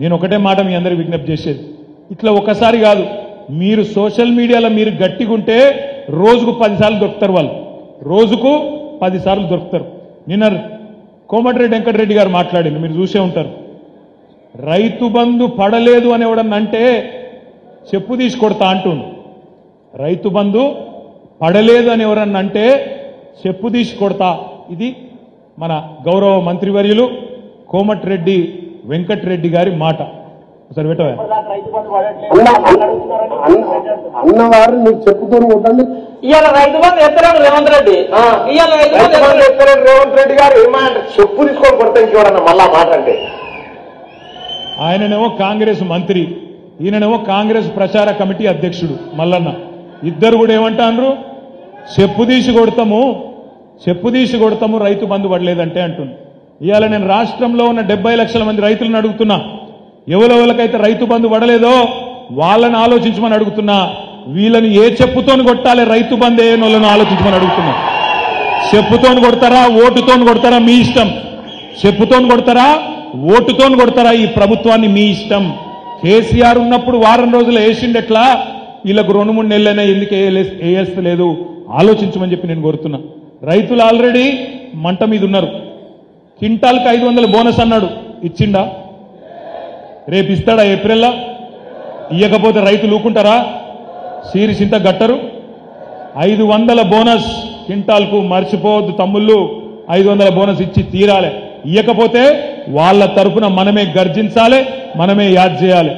నేను ఒకటే మాట మీ అందరికి విజ్ఞప్తి చేసేది, ఇట్లా ఒకసారి కాదు, మీరు సోషల్ మీడియాలో మీరు గట్టిగుంటే రోజుకు 10 సార్లు దొరుకుతారు, వాళ్ళు రోజుకు 10 సార్లు దొరుకుతారు. నిన్న కోమటిరెడ్డి వెంకటరెడ్డి గారు మాట్లాడింది, మీరు చూసే ఉంటారు. రైతు బంధు పడలేదు అని ఎవడన్నా అంటే చెప్పు తీసి కొడతా అంటుండు. రైతు బంధు పడలేదు అని ఎవరన్నా అంటే చెప్పు తీసి కొడతా. ఇది మన గౌరవ మంత్రివర్యులు కోమటిరెడ్డి వెంకటరెడ్డి గారి మాట. ఒకసారి పెట్టవా అన్నవారు నీకు చెప్పుతూనే ఉంటుంది. ఇవాళ రైతు బంధు ఎత్తరాడు రేవంత్ రెడ్డి, ఇవాళ రైతు బంధు ఎత్తరాడు రేవంత్ రెడ్డి గారు ఏమంటారు, చెప్పు తీసుకొని కొడతా చూడన్న మళ్ళా మాట అంటే. ఆయననేమో కాంగ్రెస్ మంత్రి, ఈయననేమో కాంగ్రెస్ ప్రచార కమిటీ అధ్యక్షుడు మల్లన్న. ఇద్దరు కూడా ఏమంటారు, చెప్పు తీసి కొడతాము రైతు బంధు పడలేదంటే అంటుంది. ఇవాళ నేను రాష్ట్రంలో ఉన్న 70 లక్షల మంది రైతులను అడుగుతున్నా, ఎవరెవరికైతే రైతు బంధు పడలేదో వాళ్ళని ఆలోచించమని అడుగుతున్నా. వీళ్ళని ఏ చెప్పుతోని కొట్టాలి, రైతు బంధు ఏ వాళ్ళని ఆలోచించమని అడుగుతున్నా. చెప్పుతోని కొడతారా, ఓటుతోని కొడతారా, మీ ఇష్టం. చెప్పుతోని కొడతారా, ఓటుతోని కొడతారా, ఈ ప్రభుత్వాన్ని మీ ఇష్టం. కేసీఆర్ ఉన్నప్పుడు వారం రోజులు వేసిండెట్లా, వీళ్ళకు 2-3 నెలలైనా ఎందుకు వేయలేదు ఆలోచించమని చెప్పి నేను కోరుతున్నా. రైతులు ఆల్రెడీ మంట మీద ఉన్నారు. క్వింటాల్కి 500 బోనస్ అన్నాడు, ఇచ్చిండా? రేపు ఇస్తాడా ఏప్రిల్లో? ఇయ్యకపోతే రైతులు ఊకుంటారా? సీరియస్ ఇంత గట్టరు. 500 బోనస్ క్వింటాల్కు, మర్చిపోవద్దు తమ్ముళ్ళు, 500 బోనస్ ఇచ్చి తీరాలి. ఇయ్యకపోతే వాళ్ళ తరపున మనమే గర్జించాలి, మనమే యాద్ చేయాలి.